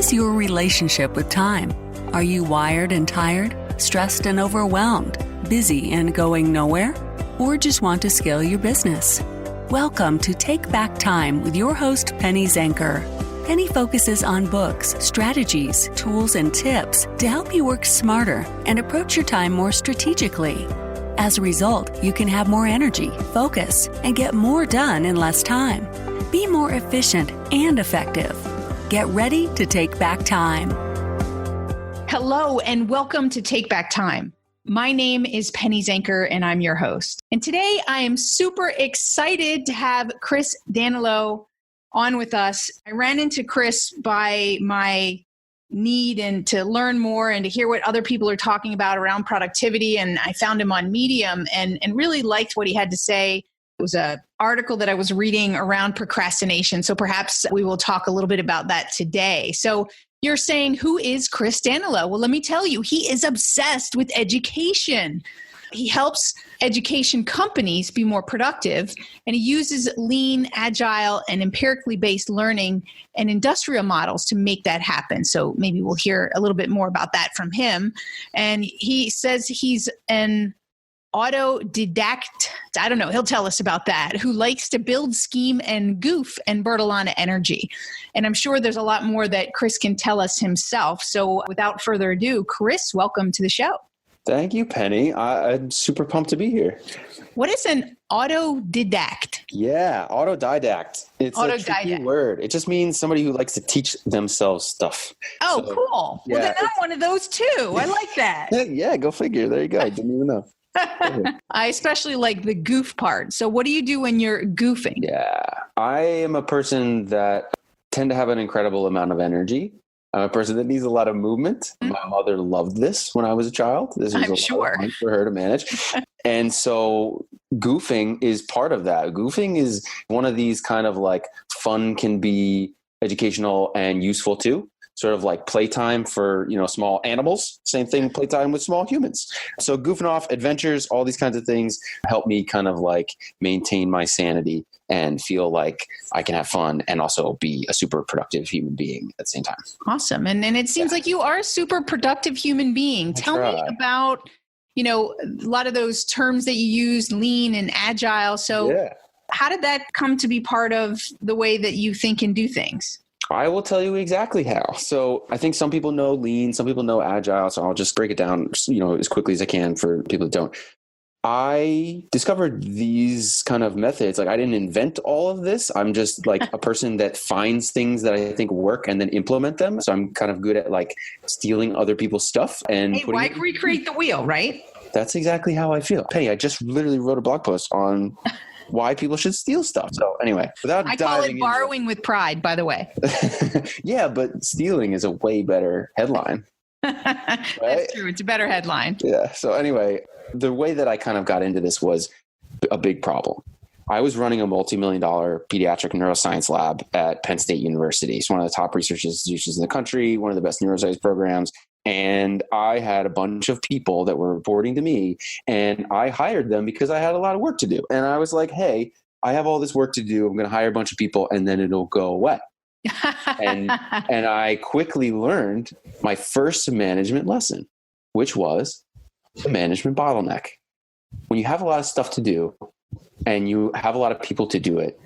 is your relationship with time? Are you wired and tired, stressed and overwhelmed, busy and going nowhere? Or just want to scale your business? Welcome to Take Back Time with your host, Penny Zenker. Penny focuses on books, strategies, tools, and tips to help you work smarter and approach your time more strategically. As a result, you can have more energy, focus, and get more done in less time. Be more efficient and effective. Get ready to take back time. Hello, and welcome to Take Back Time. My name is Penny Zenker, and I'm your host. And today I am super excited to have Chris Danilo on with us. I ran into Chris by my need and to learn more and to hear what other people are talking about around productivity. And I found him on Medium and really liked what he had to say. It was an article that I was reading around procrastination. So perhaps we will talk a little bit about that today. So you're saying, who is Chris Danilo? Well, let me tell you, he is obsessed with education. He helps education companies be more productive, and he uses lean, agile, and empirically based learning and industrial models to make that happen. So maybe we'll hear a little bit more about that from him. And he says he's an autodidact, I don't know, he'll tell us about that, who likes to build, scheme, and goof and burn a lot of energy. And I'm sure there's a lot more that Chris can tell us himself. So without further ado, Chris, welcome to the show. Thank you, Penny. I'm super pumped to be here. What is an autodidact? Yeah, autodidact. It's a tricky word. It just means somebody who likes to teach themselves stuff. Oh, so, cool. Yeah, well, then I'm one of those too. I like that. Yeah, go figure. There you go. I didn't even know. I especially like the goof part. So what do you do when you're goofing? Yeah, I am a person that tend to have an incredible amount of energy. I'm a person that needs a lot of movement. Mm-hmm. My mother loved this when I was a child. This was a lot of fun for her to manage. And so goofing is part of that. Goofing is one of these kind of like fun can be educational and useful too. Sort of like playtime for, small animals. Same thing, playtime with small humans. So goofing off, adventures, all these kinds of things help me kind of like maintain my sanity and feel like I can have fun and also be a super productive human being at the same time. Awesome. And it seems like you are a super productive human being. Tell me about, a lot of those terms that you use, lean and agile. So how did that come to be part of the way that you think and do things? I will tell you exactly how. So I think some people know lean, some people know agile. So I'll just break it down, as quickly as I can for people that don't. I discovered these kind of methods. Like I didn't invent all of this. I'm just like a person that finds things that I think work and then implement them. So I'm kind of good at like stealing other people's stuff and why recreate the wheel, right? That's exactly how I feel. Penny, I just literally wrote a blog post on why people should steal stuff. So anyway, I call it borrowing with pride, by the way. Yeah, but stealing is a way better headline. Right? That's true. It's a better headline. Yeah. So anyway, the way that I kind of got into this was a big problem. I was running a multi-million-dollar pediatric neuroscience lab at Penn State University. It's one of the top research institutions in the country, one of the best neuroscience programs. And I had a bunch of people that were reporting to me, and I hired them because I had a lot of work to do. And I was like, hey, I have all this work to do. I'm going to hire a bunch of people and then it'll go away. and I quickly learned my first management lesson, which was the management bottleneck. When you have a lot of stuff to do and you have a lot of people to do it,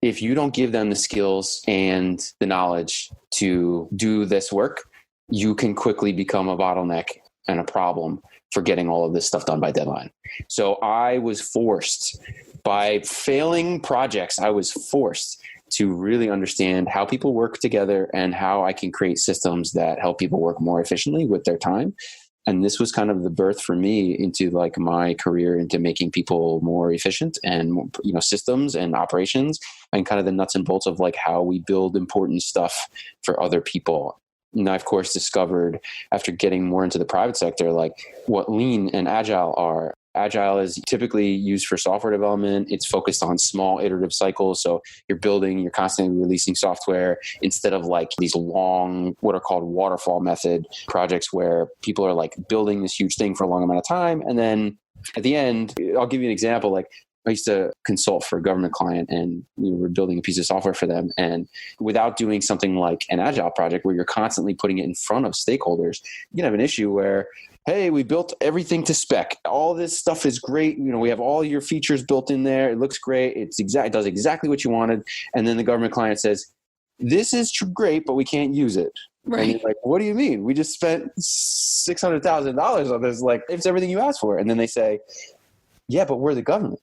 if you don't give them the skills and the knowledge to do this work, you can quickly become a bottleneck and a problem for getting all of this stuff done by deadline. So I was forced, by failing projects, I was forced to really understand how people work together and how I can create systems that help people work more efficiently with their time. And this was kind of the birth for me into like my career into making people more efficient and, systems and operations and kind of the nuts and bolts of like how we build important stuff for other people. And I, of course, discovered after getting more into the private sector, like what lean and agile are. Agile is typically used for software development. It's focused on small iterative cycles. So you're constantly releasing software instead of like these long, what are called waterfall method projects where people are like building this huge thing for a long amount of time. And then at the end, I'll give you an example. Like I used to consult for a government client, and we were building a piece of software for them. And without doing something like an agile project where you're constantly putting it in front of stakeholders, you can have an issue where, hey, we built everything to spec. All this stuff is great. We have all your features built in there. It looks great. It does exactly what you wanted. And then the government client says, this is great, but we can't use it. Right. And you're like, what do you mean? We just spent $600,000 on this. Like, it's everything you asked for. And then they say, yeah, but we're the government.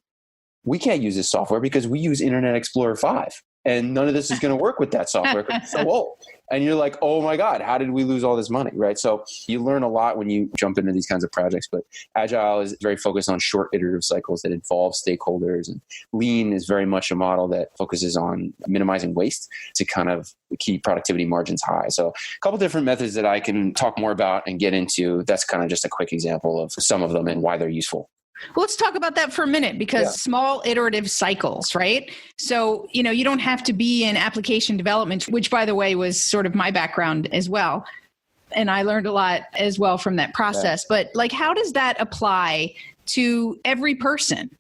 We can't use this software because we use Internet Explorer 5. And none of this is going to work with that software because it's so old. And you're like, oh my God, how did we lose all this money? Right. So you learn a lot when you jump into these kinds of projects, but Agile is very focused on short iterative cycles that involve stakeholders, and Lean is very much a model that focuses on minimizing waste to kind of keep productivity margins high. So a couple different methods that I can talk more about and get into. That's kind of just a quick example of some of them and why they're useful. Well, let's talk about that for a minute, because small iterative cycles, right? So, you don't have to be in application development, which, by the way, was sort of my background as well. And I learned a lot as well from that process. Yeah. But how does that apply to every person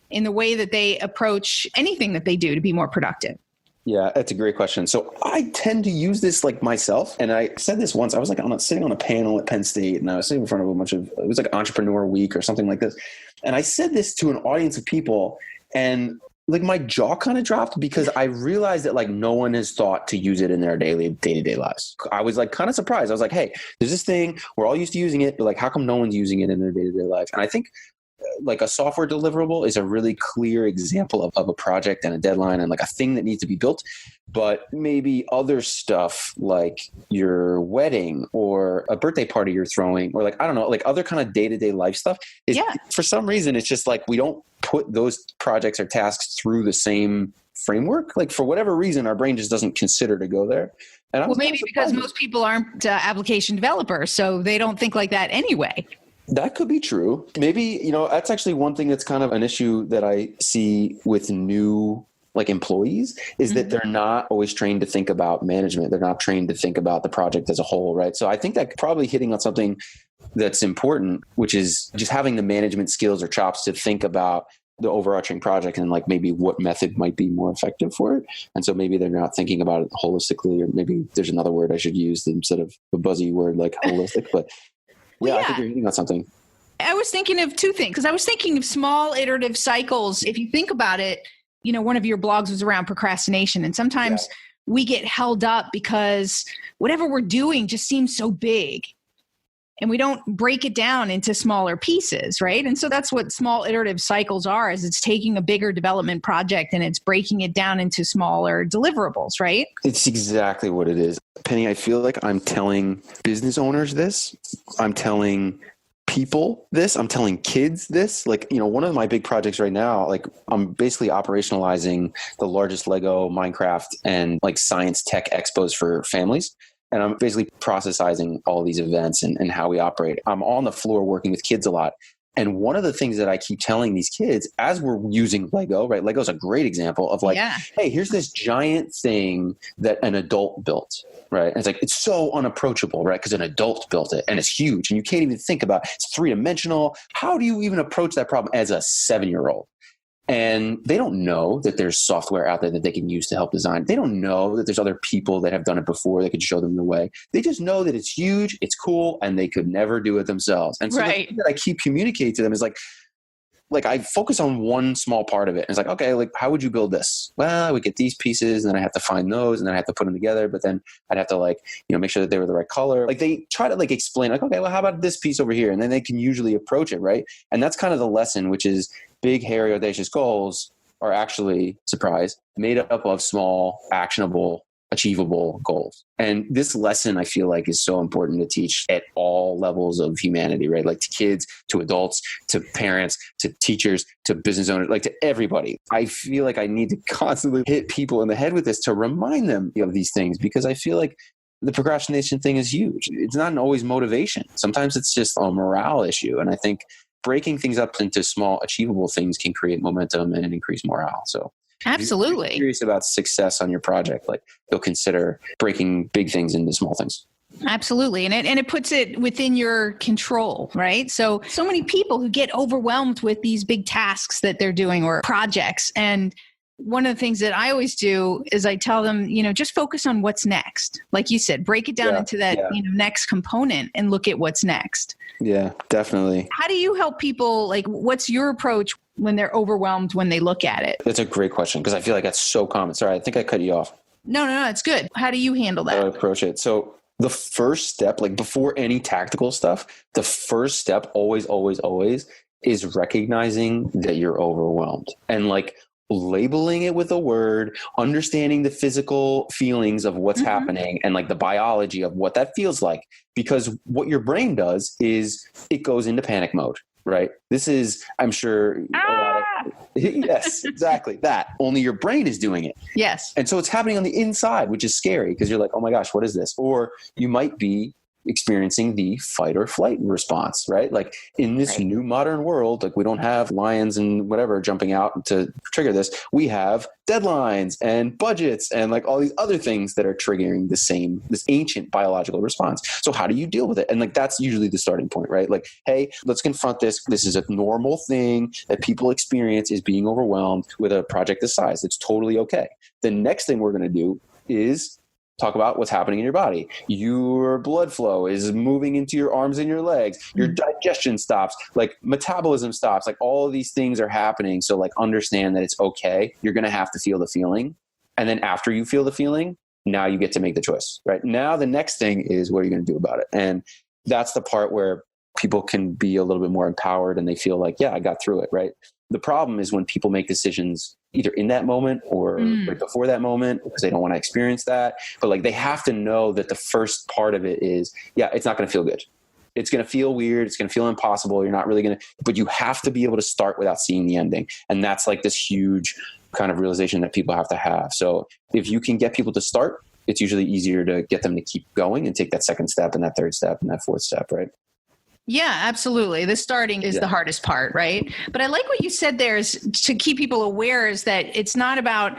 in the way that they approach anything that they do to be more productive? Yeah, that's a great question. So I tend to use this myself. And I said this once. I was sitting on a panel at Penn State, and I was sitting in front of it was like Entrepreneur Week or something like this. And I said this to an audience of people, and my jaw kind of dropped because I realized that no one has thought to use it in their day-to-day lives. I was kind of surprised. I was like, hey, there's this thing, we're all used to using it, but how come no one's using it in their day-to-day life? And I think a software deliverable is a really clear example of a project and a deadline and a thing that needs to be built. But maybe other stuff like your wedding or a birthday party you're throwing, or I don't know, other kind of day-to-day life stuff is, for some reason, it's just we don't put those projects or tasks through the same framework. For whatever reason, our brain just doesn't consider to go there. And maybe because most people aren't application developers, so they don't think like that anyway. That could be true. Maybe, that's actually one thing that's kind of an issue that I see with new employees is that they're not always trained to think about management. They're not trained to think about the project as a whole, right? So I think that probably hitting on something that's important, which is just having the management skills or chops to think about the overarching project and maybe what method might be more effective for it. And so maybe they're not thinking about it holistically, or maybe there's another word I should use instead of a buzzy word like holistic, but yeah, I think you're hitting on something. I was thinking of two things, because I was thinking of small iterative cycles. If you think about it, one of your blogs was around procrastination. And sometimes we get held up because whatever we're doing just seems so big. And we don't break it down into smaller pieces, right? And so that's what small iterative cycles are, is it's taking a bigger development project and it's breaking it down into smaller deliverables, right? It's exactly what it is. Penny, I feel like I'm telling business owners this. I'm telling people this. I'm telling kids this. One of my big projects right now, I'm basically operationalizing the largest Lego, Minecraft, and science tech expos for families. And I'm basically processing all these events and how we operate. I'm on the floor working with kids a lot. And one of the things that I keep telling these kids as we're using Lego, right? Lego's a great example of hey, here's this giant thing that an adult built, right? And it's so unapproachable, right? Because an adult built it and it's huge and you can't even think about it. It's three-dimensional. How do you even approach that problem as a 7-year-old? And they don't know that there's software out there that they can use to help design. They don't know that there's other people that have done it before that could show them the way. They just know that it's huge, it's cool, and they could never do it themselves. And so the thing that I keep communicating to them is I focus on one small part of it. And it's okay, how would you build this? Well, I would get these pieces, and then I have to find those, and then I have to put them together. But then I'd have to make sure that they were the right color. They try to explain okay, well, how about this piece over here? And then they can usually approach it, right? And that's kind of the lesson, which is big, hairy, audacious goals are actually, surprise, made up of small, actionable, achievable goals. And this lesson, I feel is so important to teach at all levels of humanity, right? To kids, to adults, to parents, to teachers, to business owners, to everybody. I feel I need to constantly hit people in the head with this to remind them of these things, because I feel the procrastination thing is huge. It's not always motivation. Sometimes it's just a morale issue. And I think breaking things up into small, achievable things can create momentum and increase morale. So absolutely. If you're curious about success on your project, you'll consider breaking big things into small things. Absolutely. And it puts it within your control, right? So many people who get overwhelmed with these big tasks that they're doing or projects. And one of the things that I always do is I tell them, just focus on what's next. Like you said, break it down into that next component and look at what's next. Yeah, definitely. How do you help people? Like, what's your approach when they're overwhelmed when they look at it? That's a great question because I feel like that's so common. Sorry, I think I cut you off. No, it's good. How do you handle that? How do I approach it? So the first step, like before any tactical stuff, the first step always is recognizing that you're overwhelmed and like labeling it with a word, understanding the physical feelings of what's happening and like the biology of what that feels like. Because what your brain does is it goes into panic mode, right? This is, I'm sure, yes, exactly that. Only your brain is doing it. Yes. And so it's happening on the inside, which is scary because you're like, oh my gosh, what is this? Or you might be experiencing the fight or flight response, right? Like in this new modern world, like we don't have lions and whatever jumping out to trigger this. We have deadlines and budgets and like all these other things that are triggering this ancient biological response. So how do you deal with it? And like, that's usually the starting point, right? Like, hey, let's confront this. This is a normal thing that people experience is being overwhelmed with a project this size. It's totally okay. The next thing we're going to do is talk about what's happening in your body. Your blood flow is moving into your arms and your legs. Your digestion stops, like metabolism stops, like all of these things are happening. So like understand that it's okay. You're going to have to feel the feeling. And then after you feel the feeling, now you get to make the choice, right? Now the next thing is what are you going to do about it? And that's the part where people can be a little bit more empowered and they feel like, yeah, I got through it, right? The problem is when people make decisions either in that moment or right before that moment because they don't want to experience that. But like they have to know that the first part of it is, yeah, it's not going to feel good. It's going to feel weird. It's going to feel impossible. You're not really going to, but you have to be able to start without seeing the ending. And that's like this huge kind of realization that people have to have. So if you can get people to start, it's usually easier to get them to keep going and take that second step and that third step and that fourth step, right? Yeah, absolutely. The starting is the hardest part, right? But I like what you said there is to keep people aware is that it's not about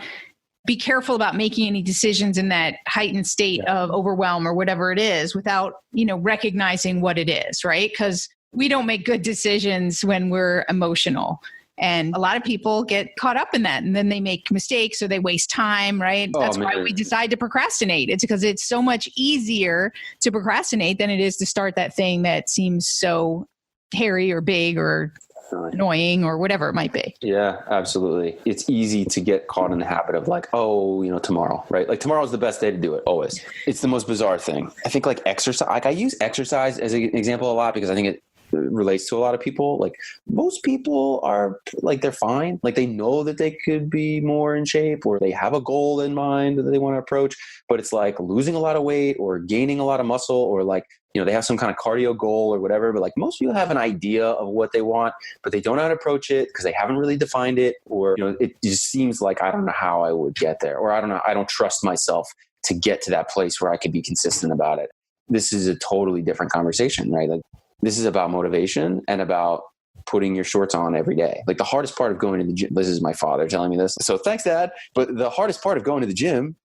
be careful about making any decisions in that heightened state of overwhelm or whatever it is without, recognizing what it is, right? Because we don't make good decisions when we're emotional. And a lot of people get caught up in that and then they make mistakes or they waste time, right? That's why we decide to procrastinate. It's because it's so much easier to procrastinate than it is to start that thing that seems so hairy or big or annoying or whatever it might be. Yeah, absolutely. It's easy to get caught in the habit of like, tomorrow, right? Like tomorrow's the best day to do it, always. It's the most bizarre thing. I think like exercise, like I use exercise as an example a lot because I think it relates to a lot of people. Like most people are like, they're fine. Like they know that they could be more in shape or they have a goal in mind that they want to approach, but it's like losing a lot of weight or gaining a lot of muscle or like, they have some kind of cardio goal or whatever, but like most people have an idea of what they want, but they don't know how to approach it because they haven't really defined it or, it just seems like, I don't know how I would get there, or I don't know, I don't trust myself to get to that place where I could be consistent about it. This is a totally different conversation, right? Like, this is about motivation and about putting your shorts on every day. Like the hardest part of going to the gym, this is my father telling me this. So thanks, Dad. But the hardest part of going to the gym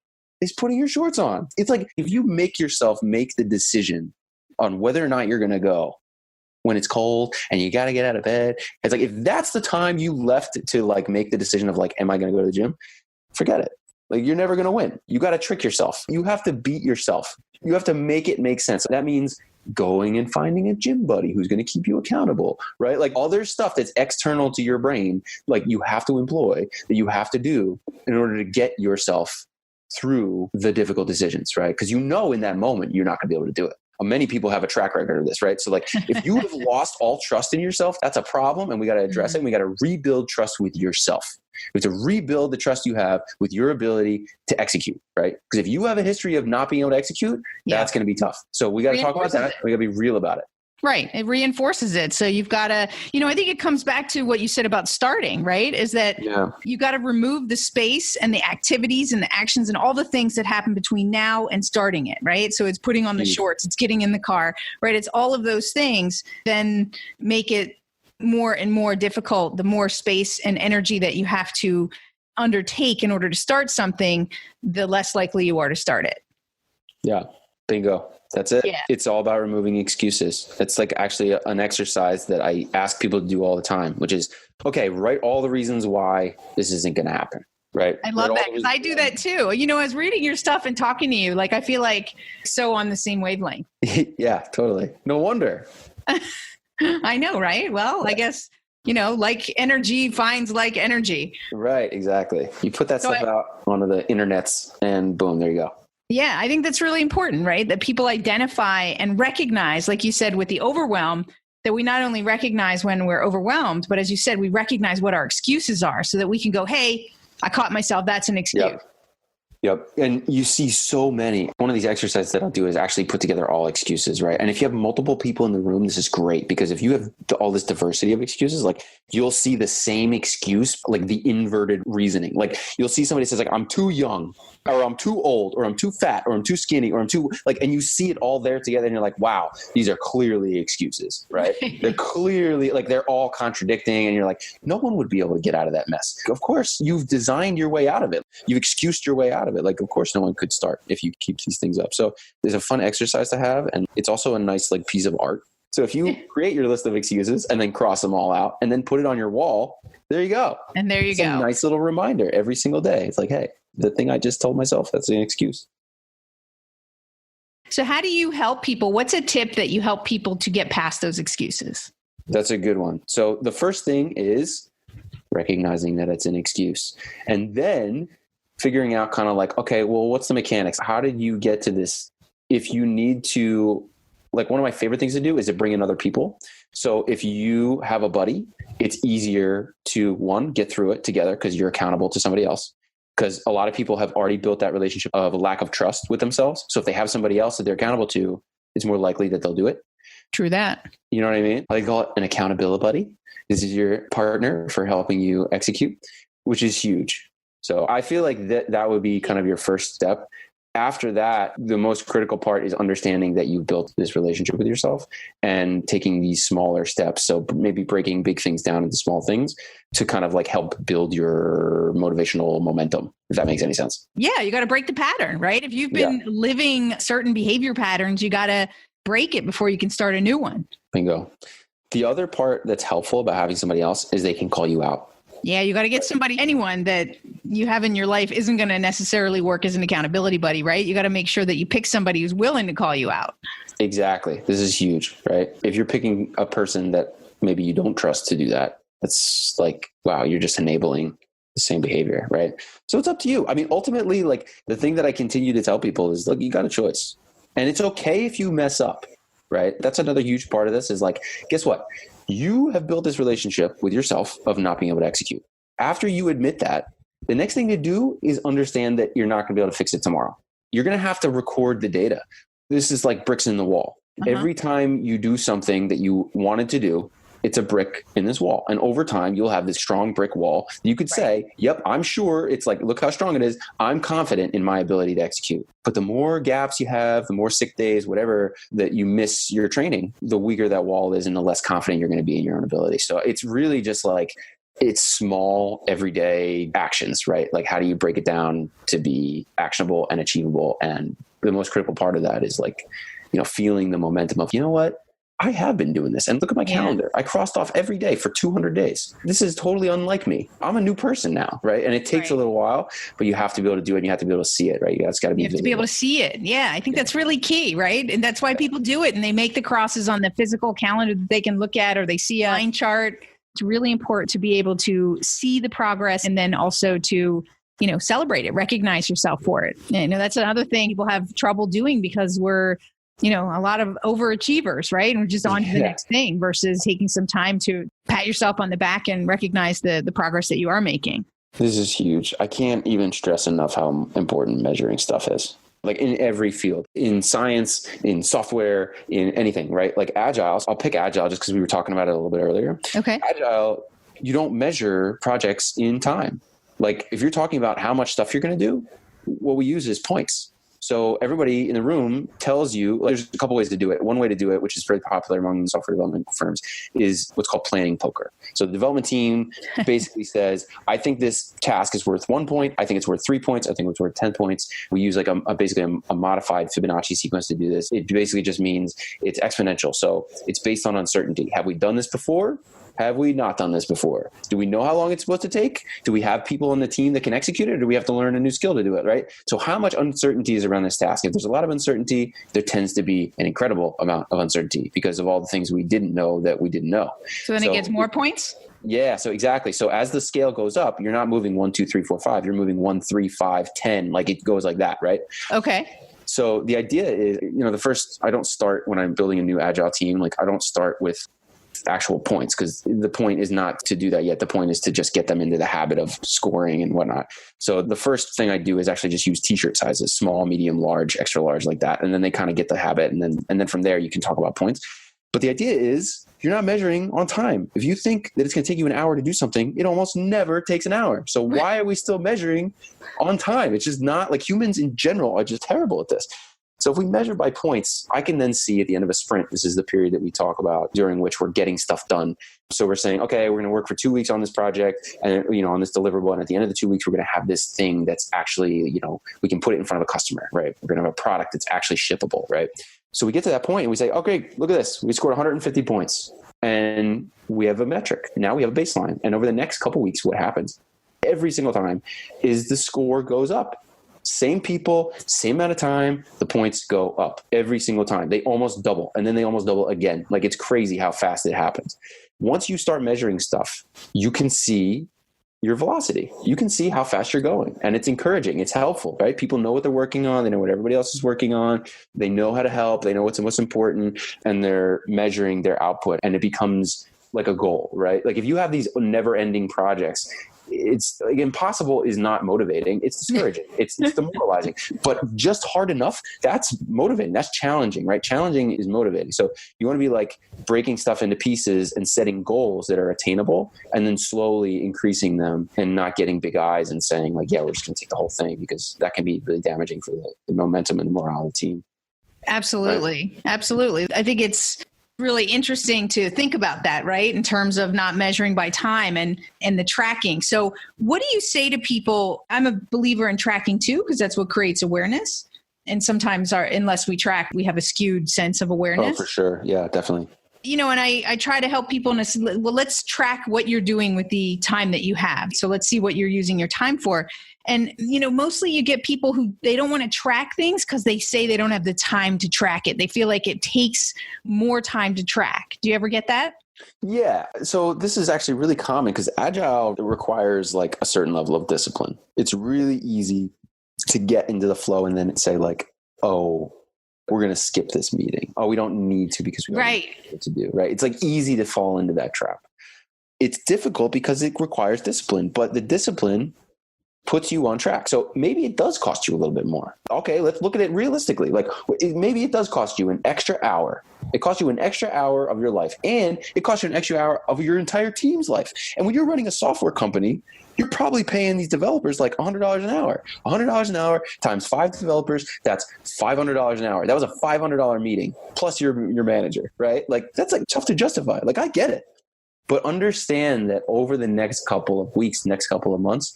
is putting your shorts on. It's like if you make yourself make the decision on whether or not you're going to go when it's cold and you got to get out of bed. It's like, if that's the time you left to like make the decision of like, am I going to go to the gym? Forget it. Like you're never going to win. You got to trick yourself. You have to beat yourself. You have to make it make sense. That means going and finding a gym buddy who's going to keep you accountable, right? Like all there's stuff that's external to your brain, like you have to employ, that you have to do in order to get yourself through the difficult decisions, right? Because in that moment, you're not going to be able to do it. Many people have a track record of this, right? So like if you have lost all trust in yourself, that's a problem and we got to address it. And we got to rebuild trust with yourself. We have to rebuild the trust you have with your ability to execute, right? Because if you have a history of not being able to execute, that's going to be tough. So we got to talk about that. We got to be real about it. Right. It reinforces it. So you've got to, I think it comes back to what you said about starting, right? Is that you got to remove the space and the activities and the actions and all the things that happen between now and starting it, right? So it's putting on the shorts, it's getting in the car, right? It's all of those things then make it more and more difficult, the more space and energy that you have to undertake in order to start something, the less likely you are to start it. Yeah. Bingo. That's it. Yeah. It's all about removing excuses. It's like actually an exercise that I ask people to do all the time, which is, okay, write all the reasons why this isn't going to happen. Right. I love that because I do that too. You know, I was reading your stuff and talking to you, like, I feel like so on the same wavelength. Yeah, totally. No wonder. I know, right? Well, I guess, like energy finds like energy. Right. Exactly. You put that stuff out onto the internets and boom, there you go. Yeah, I think that's really important, right? That people identify and recognize, like you said, with the overwhelm, that we not only recognize when we're overwhelmed, but as you said, we recognize what our excuses are so that we can go, hey, I caught myself. That's an excuse. Yep. And you see so many. One of these exercises that I'll do is actually put together all excuses, right? And if you have multiple people in the room, this is great because if you have all this diversity of excuses, like you'll see the same excuse, like the inverted reasoning. Like you'll see somebody says like, I'm too young, or I'm too old, or I'm too fat, or I'm too skinny, or I'm too like, and you see it all there together and you're like, wow, these are clearly excuses, right? They're clearly like, they're all contradicting. And you're like, no one would be able to get out of that mess. Of course, you've designed your way out of it. You've excused your way out of it. Like, of course, no one could start if you keep these things up. So there's a fun exercise to have. And it's also a nice like piece of art. So if you create your list of excuses and then cross them all out and then put it on your wall, there you go. And there you go. A nice little reminder every single day. It's like, hey, the thing I just told myself, that's an excuse. So how do you help people? What's a tip that you help people to get past those excuses? That's a good one. So the first thing is recognizing that it's an excuse. And then figuring out kind of like, okay, well, what's the mechanics? How did you get to this? If you need to, like one of my favorite things to do is to bring in other people. So if you have a buddy, it's easier to one, get through it together because you're accountable to somebody else. Because a lot of people have already built that relationship of a lack of trust with themselves. So if they have somebody else that they're accountable to, it's more likely that they'll do it. True that. You know what I mean? I call it an accountability buddy. This is your partner for helping you execute, which is huge. So I feel like that would be kind of your first step. After that, the most critical part is understanding that you've built this relationship with yourself and taking these smaller steps. So maybe breaking big things down into small things to kind of like help build your motivational momentum, if that makes any sense. Yeah, you got to break the pattern, right? If you've been living certain behavior patterns, you got to break it before you can start a new one. Bingo. The other part that's helpful about having somebody else is they can call you out. Yeah, you got to get anyone that you have in your life isn't going to necessarily work as an accountability buddy, right? You got to make sure that you pick somebody who's willing to call you out. Exactly. This is huge, right? If you're picking a person that maybe you don't trust to do that, that's like, wow, you're just enabling the same behavior, right? So it's up to you. I mean, ultimately, like the thing that I continue to tell people is, look, you got a choice. And it's okay if you mess up, right? That's another huge part of this is like, guess what? You have built this relationship with yourself of not being able to execute. After you admit that, the next thing to do is understand that you're not going to be able to fix it tomorrow. You're going to have to record the data. This is like bricks in the wall. Every time you do something that you wanted to do, it's a brick in this wall. And over time, you'll have this strong brick wall. You could say, yep, I'm sure. It's like, look how strong it is. I'm confident in my ability to execute. But the more gaps you have, the more sick days, whatever, that you miss your training, the weaker that wall is and the less confident you're going to be in your own ability. So it's really just like, it's small, everyday actions, right? Like, how do you break it down to be actionable and achievable? And the most critical part of that is like, feeling the momentum of, you know what? I have been doing this. And look at my calendar. I crossed off every day for 200 days. This is totally unlike me. I'm a new person now, right? And it takes a little while, but you have to be able to do it and you have to be able to see it, right? It's got to be to be able to see it. Yeah, I think that's really key, right? And that's why people do it. And they make the crosses on the physical calendar that they can look at, or they see a line chart. It's really important to be able to see the progress and then also to, celebrate it, recognize yourself for it. And that's another thing people have trouble doing because we're, a lot of overachievers, right? And we're just on to the next thing versus taking some time to pat yourself on the back and recognize the progress that you are making. This is huge. I can't even stress enough how important measuring stuff is. Like in every field, in science, in software, in anything, right? Like agile, I'll pick agile just because we were talking about it a little bit earlier. Okay. Agile, you don't measure projects in time. Like if you're talking about how much stuff you're going to do, what we use is points. So everybody in the room tells you, there's a couple ways to do it. One way to do it, which is very popular among software development firms, is what's called planning poker. So the development team basically says, I think this task is worth 1 point. I think it's worth 3 points. I think it's worth 10 points. We use like basically a modified Fibonacci sequence to do this. It basically just means it's exponential. So it's based on uncertainty. Have we done this before? Have we not done this before? Do we know how long it's supposed to take? Do we have people on the team that can execute it, or do we have to learn a new skill to do it, right? So how much uncertainty is around this task? If there's a lot of uncertainty, there tends to be an incredible amount of uncertainty because of all the things we didn't know that we didn't know. So then it gets more points? Yeah, so exactly. So as the scale goes up, you're not moving 1, 2, 3, 4, 5. You're moving 1, 3, 5, 10. Like it goes like that, right? Okay. So the idea is, I don't start when I'm building a new agile team. Like I don't start with actual points, because the point is not to do that yet. The point is to just get them into the habit of scoring and whatnot. So the first thing I do is actually just use t-shirt sizes, small, medium, large, extra large, like that. And then they kind of get the habit. And then from there you can talk about points. But the idea is you're not measuring on time. If you think that it's going to take you an hour to do something, it almost never takes an hour. So why are we still measuring on time? It's just not, like, humans in general are just terrible at this. So if we measure by points, I can then see at the end of a sprint, this is the period that we talk about during which we're getting stuff done. So we're saying, okay, we're going to work for 2 weeks on this project and, on this deliverable. And at the end of the 2 weeks, we're going to have this thing that's actually, we can put it in front of a customer, right? We're going to have a product that's actually shippable, right? So we get to that point and we say, oh, great, look at this. We scored 150 points and we have a metric. Now we have a baseline. And over the next couple of weeks, what happens every single time is the score goes up. Same people, same amount of time, the points go up every single time. They almost double, and then they almost double again. Like, it's crazy how fast it happens. Once you start measuring stuff, you can see your velocity. You can see how fast you're going, and it's encouraging. It's helpful, right? People know what they're working on. They know what everybody else is working on. They know how to help. They know what's most important, and they're measuring their output, and it becomes like a goal, right? Like, if you have these never-ending projects, it's like, impossible is not motivating. It's discouraging. It's demoralizing. But just hard enough, that's motivating. That's challenging, right? Challenging is motivating. So you want to be like breaking stuff into pieces and setting goals that are attainable, and then slowly increasing them, and not getting big eyes and saying like, yeah, we're just going to take the whole thing, because that can be really damaging for the momentum and the morale of the team. Absolutely. Right? Absolutely. I think it's really interesting to think about that, right? In terms of not measuring by time and the tracking. So what do you say to people? I'm a believer in tracking too, because that's what creates awareness. And sometimes unless we track, we have a skewed sense of awareness. Oh, for sure. Yeah, definitely. And I try to help people and I say, well, let's track what you're doing with the time that you have. So let's see what you're using your time for. And, mostly you get people who they don't want to track things because they say they don't have the time to track it. They feel like it takes more time to track. Do you ever get that? Yeah. So this is actually really common because Agile requires like a certain level of discipline. It's really easy to get into the flow and then say like, oh, we're going to skip this meeting. Oh, we don't need to because we don't know what to do, right? It's like easy to fall into that trap. It's difficult because it requires discipline, but the discipline puts you on track. So maybe it does cost you a little bit more. Okay, let's look at it realistically. Like maybe it does cost you an extra hour. It costs you an extra hour of your life, and it costs you an extra hour of your entire team's life. And when you're running a software company, you're probably paying these developers like $100 an hour. $100 an hour times 5 developers, that's $500 an hour. That was a $500 meeting plus your manager, right? Like that's like tough to justify. Like I get it. But understand that over the next couple of weeks, next couple of months,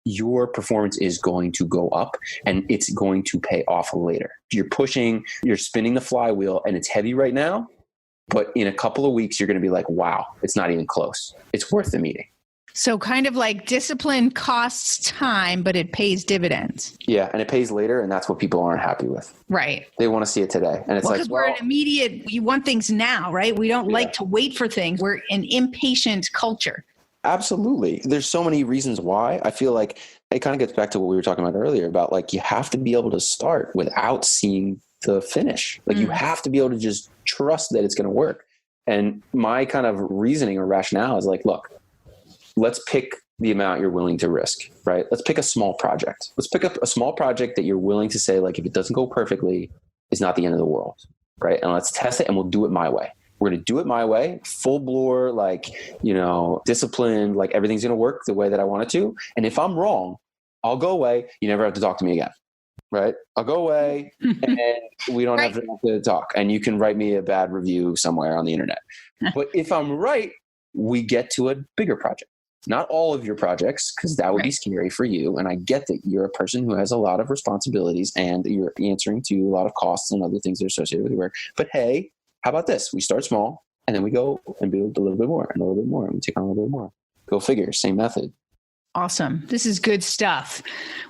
your performance is going to go up and it's going to pay off later. You're spinning the flywheel and it's heavy right now, but in a couple of weeks, you're going to be like, wow, it's not even close. It's worth the meeting. So kind of like discipline costs time, but it pays dividends. Yeah. And it pays later. And that's what people aren't happy with. Right. They want to see it today. And it's because we're an immediate, you want things now, right? We don't like to wait for things. We're an impatient culture. Absolutely. There's so many reasons why. I feel like it kind of gets back to what we were talking about earlier about like, you have to be able to start without seeing the finish. Like you have to be able to just trust that it's going to work. And my kind of reasoning or rationale is like, look, let's pick the amount you're willing to risk, right? Let's pick a small project. Let's pick up a small project that you're willing to say, like, if it doesn't go perfectly, it's not the end of the world, right? And let's test it and we'll do it my way. We're going to do it my way, full bore, like, disciplined, like everything's going to work the way that I want it to. And if I'm wrong, I'll go away. You never have to talk to me again. right? I'll go away and we don't Right. have to talk. And you can write me a bad review somewhere on the internet. But if I'm right, we get to a bigger project. Not all of your projects, because that would be scary for you. And I get that you're a person who has a lot of responsibilities and you're answering to a lot of costs and other things that are associated with your work. But hey, how about this? We start small and then we go and build a little bit more and a little bit more. And we take on a little bit more. Go figure, same method. Awesome. This is good stuff.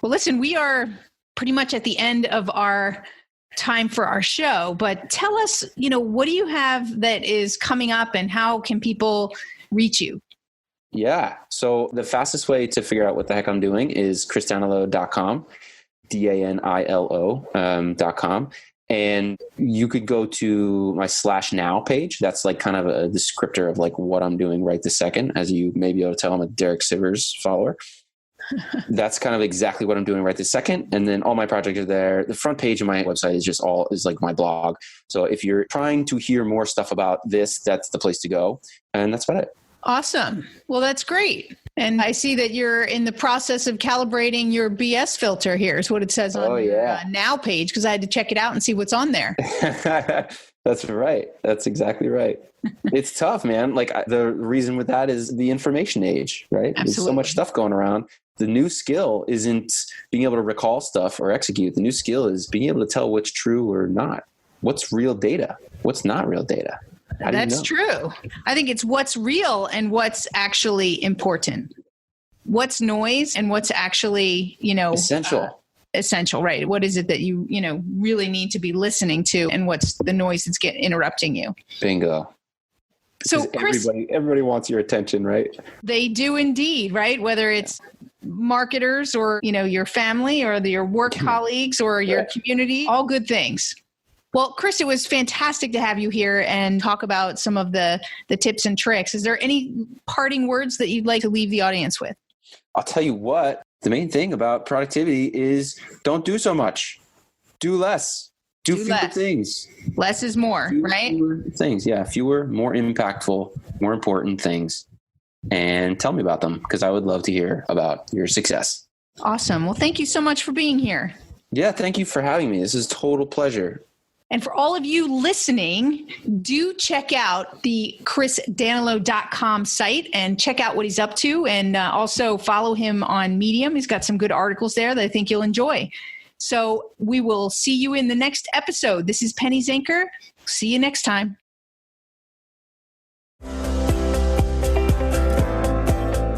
Well, listen, we are pretty much at the end of our time for our show, but tell us, what do you have that is coming up and how can people reach you? Yeah. So the fastest way to figure out what the heck I'm doing is chrisdanilo.com, DANILO.com. And you could go to my /now page. That's like kind of a descriptor of like what I'm doing right this second. As you may be able to tell, I'm a Derek Sivers follower. That's kind of exactly what I'm doing right this second. And then all my projects are there. The front page of my website is like my blog. So if you're trying to hear more stuff about this, that's the place to go. And that's about it. Awesome. Well, that's great. And I see that you're in the process of calibrating your BS filter here is what it says on your Now page, because I had to check it out and see what's on there. That's right. That's exactly right. It's tough, man. Like the reason with that is the information age, right? Absolutely. There's so much stuff going around. The new skill isn't being able to recall stuff or execute. The new skill is being able to tell what's true or not. What's real data? What's not real data? That's true. I think it's what's real and what's actually important. What's noise and what's actually, essential, right? What is it that you really need to be listening to and what's the noise that's interrupting you? Bingo. So Chris, everybody wants your attention, right? They do indeed, right? Whether it's marketers or, your family or your work colleagues or your community, all good things. Well, Chris, it was fantastic to have you here and talk about some of the tips and tricks. Is there any parting words that you'd like to leave the audience with? I'll tell you what, the main thing about productivity is don't do so much. Do less. Do fewer things. Less is more, right? Fewer things. Yeah. Fewer, more impactful, more important things. And tell me about them because I would love to hear about your success. Awesome. Well, thank you so much for being here. Yeah. Thank you for having me. This is a total pleasure. And for all of you listening, do check out the chrisdanilo.com site and check out what he's up to. And also follow him on Medium. He's got some good articles there that I think you'll enjoy. So we will see you in the next episode. This is Penny Zenker. See you next time.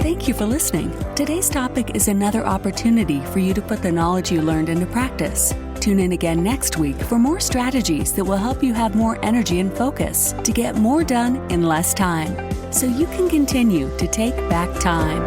Thank you for listening. Today's topic is another opportunity for you to put the knowledge you learned into practice. Tune in again next week for more strategies that will help you have more energy and focus to get more done in less time, so you can continue to take back time.